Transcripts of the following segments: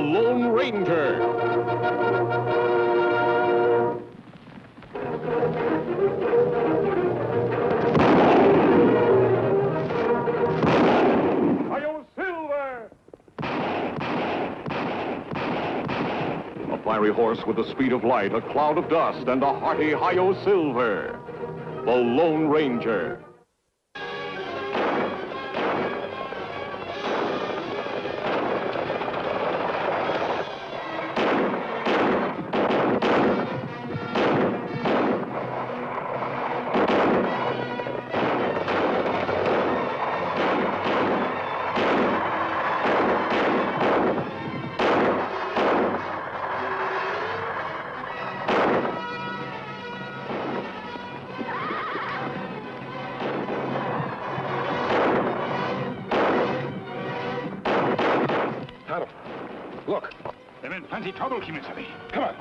Lone Ranger. A fiery horse with the speed of light, a cloud of dust, and a hearty Hi-Yo Silver. The Lone Ranger. Look. They're in plenty trouble, Kemo Sabe. Come on.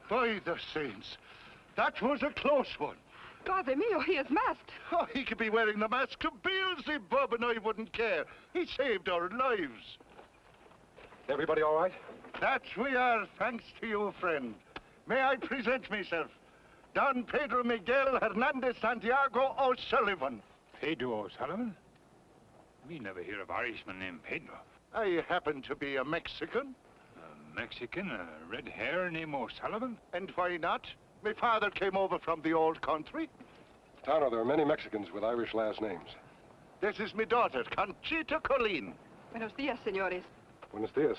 By the saints, that was a close one. Padre mio, he is masked. Oh, he could be wearing the mask of Beelzebub and I wouldn't care. He saved our lives. Everybody all right? That we are, thanks to you, friend. May I present myself? Don Pedro Miguel Hernandez Santiago O'Sullivan. Pedro O'Sullivan? We never hear of Irishman named Pedro. I happen to be a Mexican. Mexican, red hair, name O'Sullivan? And why not? My father came over from the old country. Tonto, there are many Mexicans with Irish last names. This is my daughter, Conchita Colleen. Buenos dias, senores. Buenos dias.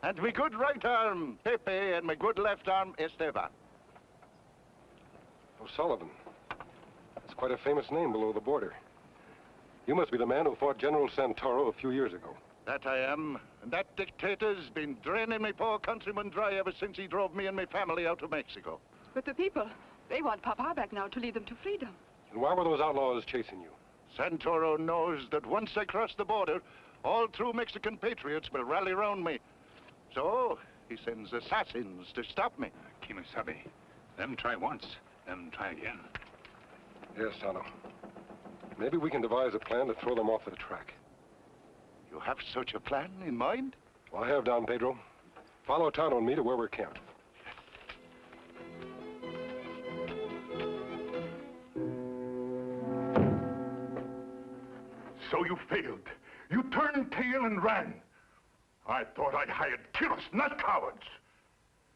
And my good right arm, Pepe, and my good left arm, Esteban. O'Sullivan. That's quite a famous name below the border. You must be the man who fought General Santoro a few years ago. That I am. And that dictator's been draining my poor countrymen dry ever since he drove me and my family out of Mexico. But the people, they want Papa back now to lead them to freedom. And why were those outlaws chasing you? Santoro knows that once I cross the border, all true Mexican patriots will rally around me. So, he sends assassins to stop me. Kemo Sabe. Them try once, them try again. Yes, Tonto. Maybe we can devise a plan to throw them off the track. You have such a plan in mind? Well, I have, Don Pedro. Follow Tonto and me to where we're camped. So you failed. You turned tail and ran. I thought I'd hired killers, not cowards.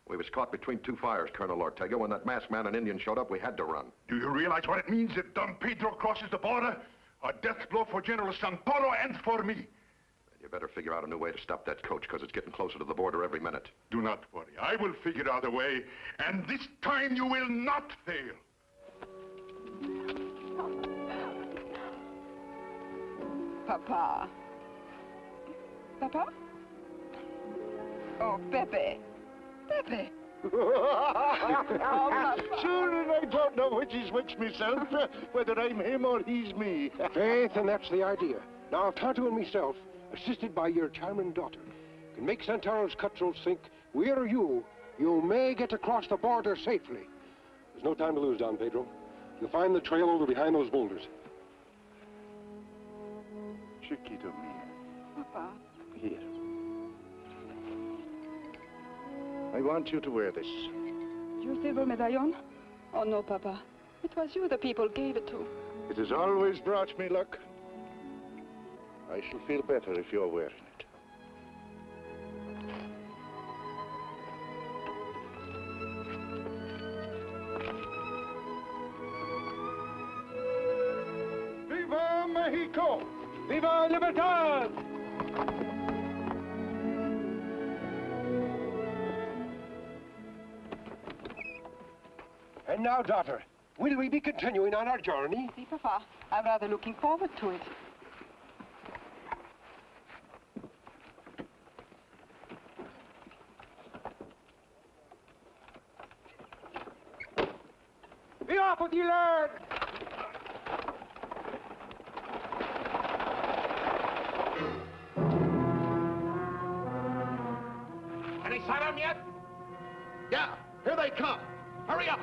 We was caught between two fires, Colonel Ortega. When that masked man and Indian showed up, we had to run. Do you realize what it means if Don Pedro crosses the border? A death blow for General Santoro and for me. You better figure out a new way to stop that coach, because it's getting closer to the border every minute. Do not worry. I will figure out a way, and this time you will not fail. Papa. Papa? Oh, Pepe. Pepe. Sure, and I don't know which is which myself, whether I'm him or he's me. Faith, and that's the idea. Now, if Tonto and myself, assisted by your charming daughter, can make Santoro's cutthroats think we're you may get across the border safely. There's no time to lose, Don Pedro. You'll find the trail over behind those boulders. Chiquito mia. Papa. Here. I want you to wear this. Your silver medallion? Oh, no, Papa. It was you the people gave it to. It has always brought me luck. I shall feel better if you're wearing it. Viva Mexico! Viva Libertad! And now, daughter, will we be continuing on our journey? See, Papa, I'm rather looking forward to it. Be off with you, lad! Any sight of them yet? Yeah, here they come. Hurry up.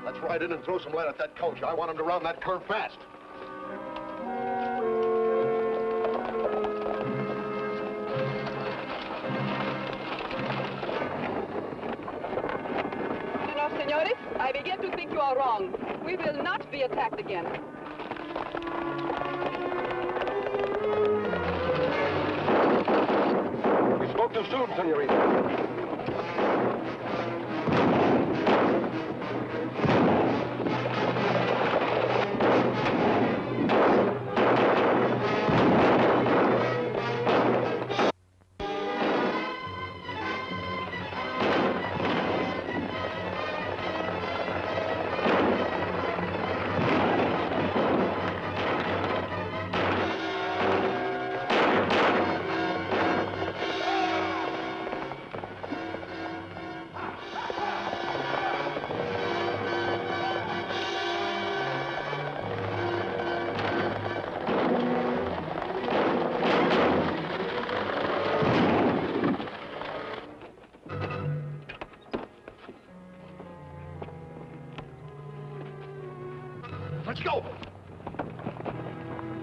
Let's ride in and throw some lead at that coach. I want him to round that curve fast. Senores, I begin to think you are wrong. We will not be attacked again. We spoke too soon, senorita. Let's go.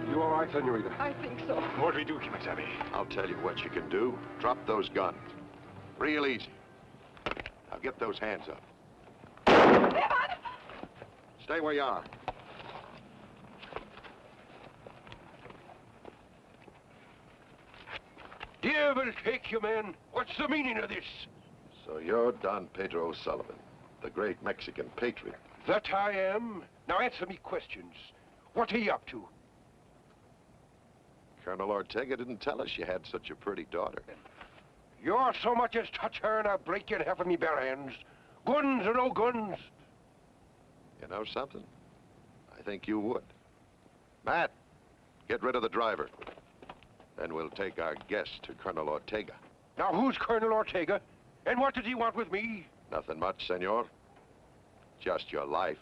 You all right, senorita? I think so. What do we do, Kemo Sabe? I'll tell you what you can do. Drop those guns. Real easy. Now get those hands up. Stay where you are. Devil take you, man. What's the meaning of this? So you're Don Pedro O'Sullivan, the great Mexican patriot. That I am. Now answer me questions. What are you up to? Colonel Ortega didn't tell us you had such a pretty daughter. You're so much as touch her and I'll break you in half of me bare hands. Guns or no guns. You know something? I think you would. Matt, get rid of the driver. Then we'll take our guest to Colonel Ortega. Now who's Colonel Ortega? And what does he want with me? Nothing much, senor. Just your life.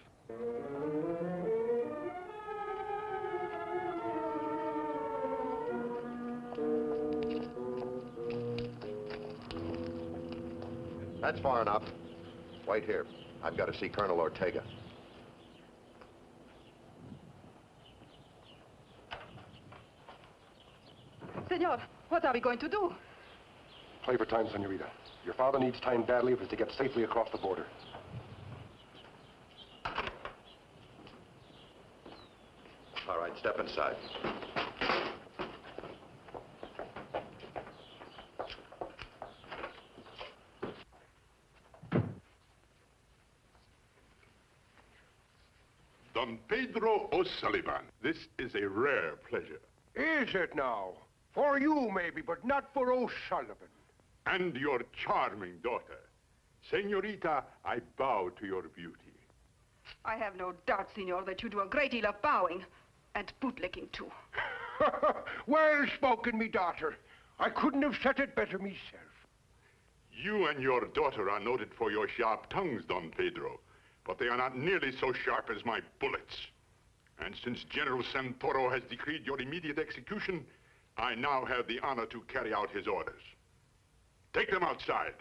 That's far enough. Wait here. I've got to see Colonel Ortega. Senor, what are we going to do? Play for time, senorita. Your father needs time badly if it's to get safely across the border. All right, step inside. Don Pedro O'Sullivan, this is a rare pleasure. Is it now? For you, maybe, but not for O'Sullivan. And your charming daughter. Senorita, I bow to your beauty. I have no doubt, senor, that you do a great deal of bowing. And bootlicking, too. Well spoken, me daughter. I couldn't have said it better myself. You and your daughter are noted for your sharp tongues, Don Pedro. But they are not nearly so sharp as my bullets. And since General Santoro has decreed your immediate execution, I now have the honor to carry out his orders. Take them outside.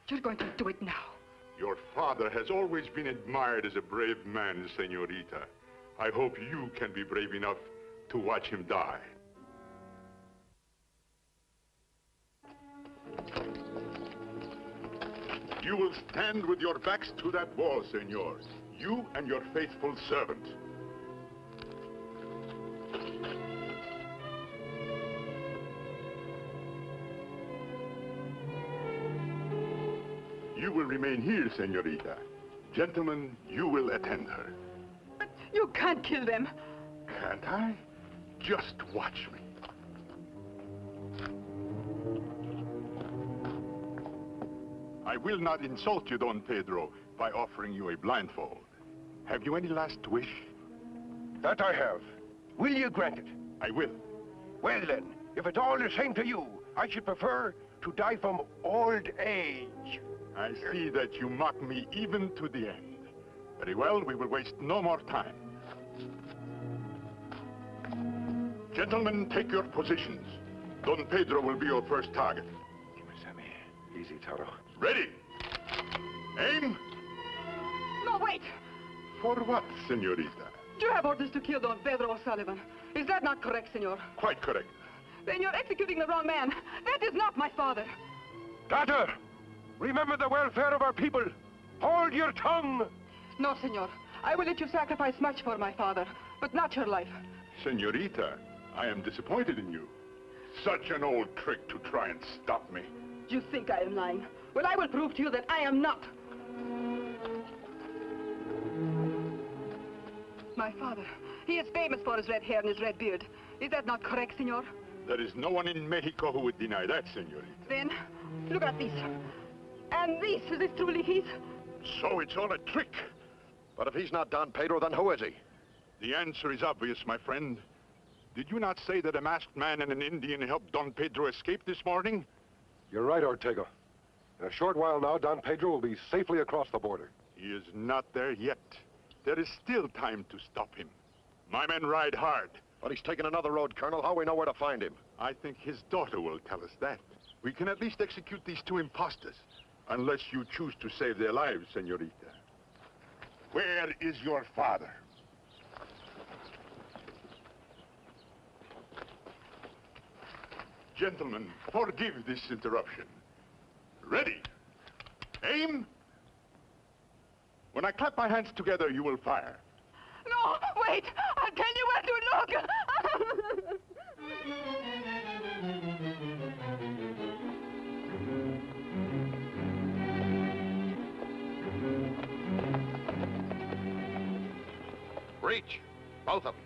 You're going to do it now. Your father has always been admired as a brave man, Senorita. I hope you can be brave enough to watch him die. You will stand with your backs to that wall, senor. You and your faithful servant. You will remain here, senorita. Gentlemen, you will attend her. But you can't kill them. Can't I? Just watch me. I will not insult you, Don Pedro, by offering you a blindfold. Have you any last wish? That I have. Will you grant it? I will. Well then, if it's all the same to you, I should prefer to die from old age. I see that you mock me even to the end. Very well, we will waste no more time. Gentlemen, take your positions. Don Pedro will be your first target. Kemo Sabe. Easy, Tonto. Ready? Aim. No, wait! For what, senorita? You have orders to kill Don Pedro O'Sullivan. Is that not correct, senor? Quite correct. Then you're executing the wrong man. That is not my father. Daughter, remember the welfare of our people. Hold your tongue. No, senor. I will let you sacrifice much for my father, but not your life. Senorita, I am disappointed in you. Such an old trick to try and stop me. You think I am lying? Well, I will prove to you that I am not. My father, he is famous for his red hair and his red beard. Is that not correct, senor? There is no one in Mexico who would deny that, senorita. Then, look at this. And this, is this truly his? So it's all a trick. But if he's not Don Pedro, then who is he? The answer is obvious, my friend. Did you not say that a masked man and an Indian helped Don Pedro escape this morning? You're right, Ortega. In a short while now, Don Pedro will be safely across the border. He is not there yet. There is still time to stop him. My men ride hard. But he's taken another road, Colonel. How we know where to find him? I think his daughter will tell us that. We can at least execute these two impostors, unless you choose to save their lives, senorita. Where is your father? Gentlemen, forgive this interruption. Ready? Aim. When I clap my hands together, you will fire. No, wait! I'll tell you where to look! Reach, both of you.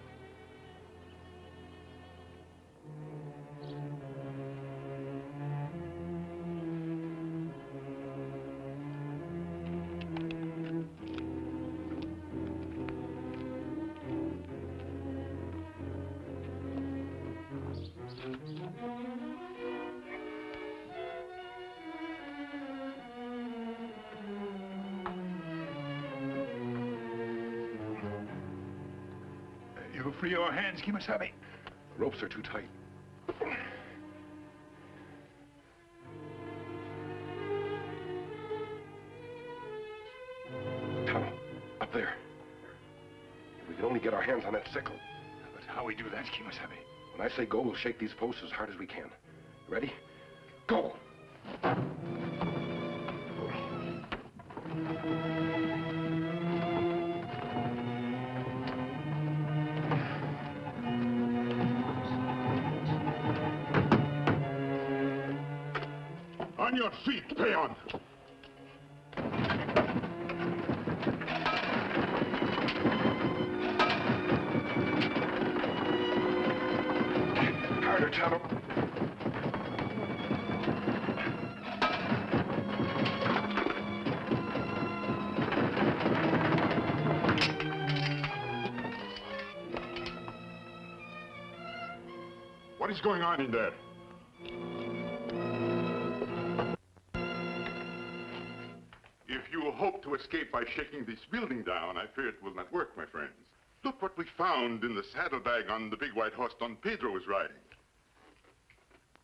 You free your hands, Kemo Sabe. The ropes are too tight. Tonto, up there. If we can only get our hands on that sickle. But how we do that, Kemo Sabe? When I say go, we'll shake these posts as hard as we can. Ready? Go! On your feet, peon! Harder, Tonto. What is going on in there? If you hope to escape by shaking this building down, I fear it will not work, my friends. Look what we found in the saddlebag on the big white horse Don Pedro was riding.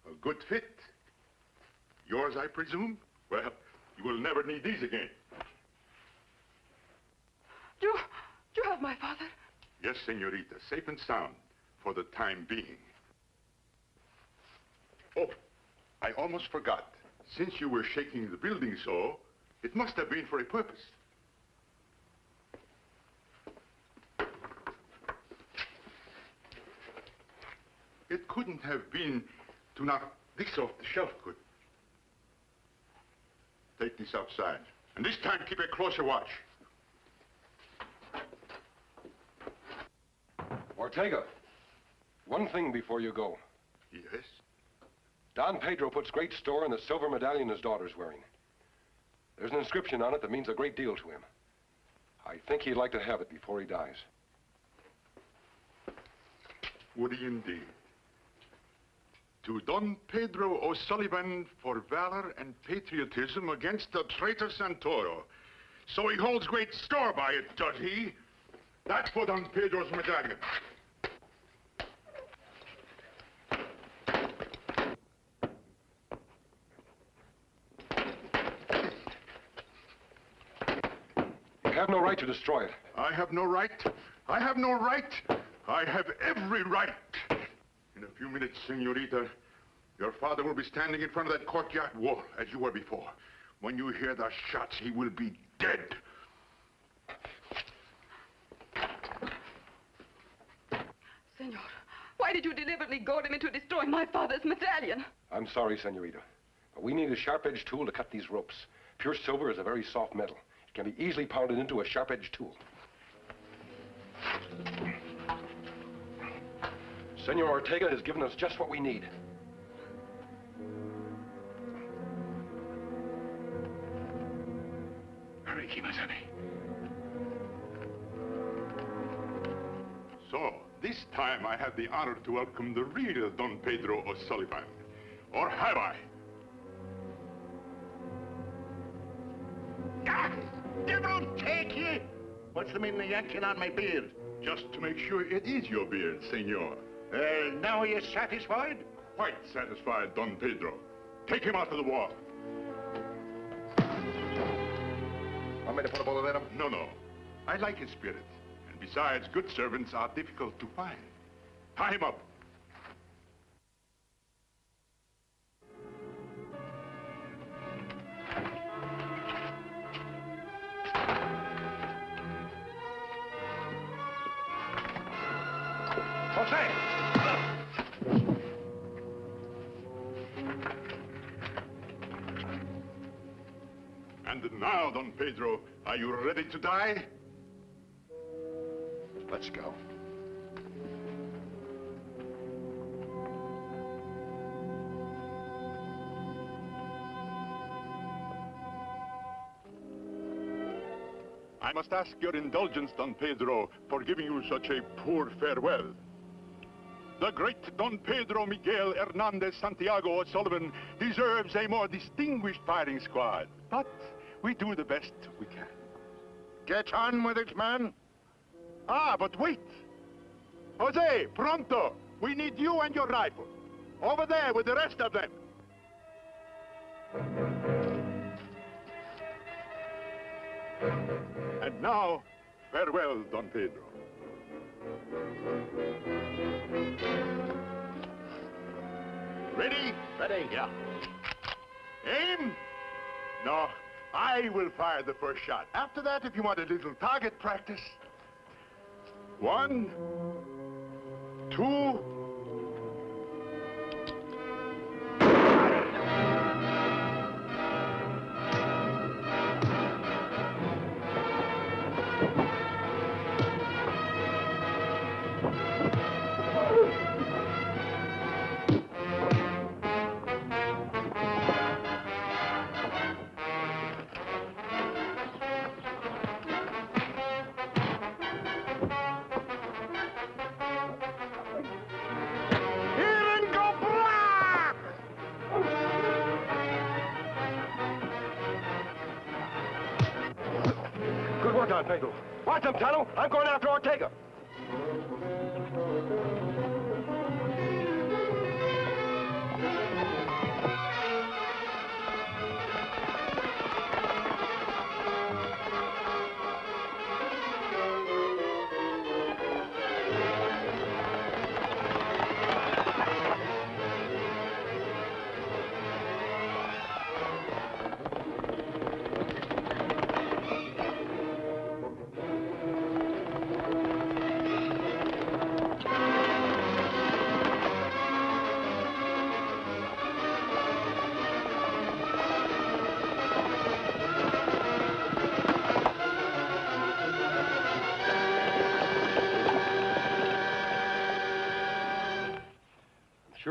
A good fit. Yours, I presume? Well, you will never need these again. Do you have my father? Yes, senorita, safe and sound for the time being. Oh, I almost forgot. Since you were shaking the building so, it must have been for a purpose. It couldn't have been to knock this off the shelf, could it? Take this outside. And this time, keep a closer watch. Ortega, one thing before you go. Yes? Don Pedro puts great store in the silver medallion his daughter's wearing. There's an inscription on it that means a great deal to him. I think he'd like to have it before he dies. Would he indeed? To Don Pedro O'Sullivan for valor and patriotism against the traitor Santoro. So he holds great store by it, does he? That's for Don Pedro's medallion. You have no right to destroy it. I have no right. I have no right. I have every right. In a few minutes, senorita, your father will be standing in front of that courtyard wall as you were before. When you hear the shots, he will be dead. Senor, why did you deliberately goad him into destroying my father's medallion? I'm sorry, senorita, but we need a sharp-edged tool to cut these ropes. Pure silver is a very soft metal. It can be easily pounded into a sharp-edged tool. Senor Ortega has given us just what we need. Hurry, Kemo Sabe. So, this time I have the honor to welcome the real Don Pedro O'Sullivan. Or have I? Ah! Devil take ye! What's the meaning of yanking on my beard? Just to make sure it is your beard, senor. Now are you satisfied? Quite satisfied, Don Pedro. Take him out to the wall. Want me to put a bullet in him? No, no. I like his spirit. And besides, good servants are difficult to find. Tie him up. Jose! And now, Don Pedro, are you ready to die? Let's go. I must ask your indulgence, Don Pedro, for giving you such a poor farewell. The great Don Pedro Miguel Hernandez Santiago O'Sullivan deserves a more distinguished firing squad, but we do the best we can. Get on with it, man. Ah, but wait! Jose, pronto! We need you and your rifle. Over there with the rest of them. And now, farewell, Don Pedro. Ready? Ready? Yeah. Aim? No, I will fire the first shot. After that, if you want a little target practice. 1, 2... Good work, Don Pedro. Watch them, Tonto. I'm going after Ortega.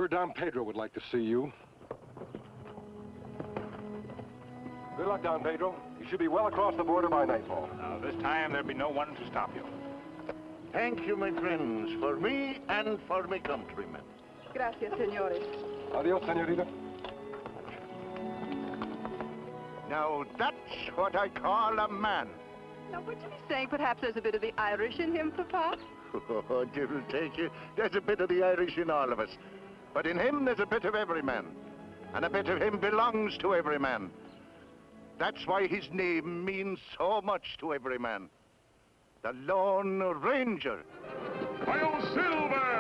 sure Don Pedro would like to see you. Good luck, Don Pedro. You should be well across the border by nightfall. Now, this time there'll be no one to stop you. Thank you, my friends, for me and for my countrymen. Gracias, señores. Adios, senorita. Now, that's what I call a man. Now, would you be saying perhaps there's a bit of the Irish in him, Papa? Oh, devil take you. There's a bit of the Irish in all of us. But in him, there's a bit of every man. And a bit of him belongs to every man. That's why his name means so much to every man. The Lone Ranger. Hi-yo, Silver!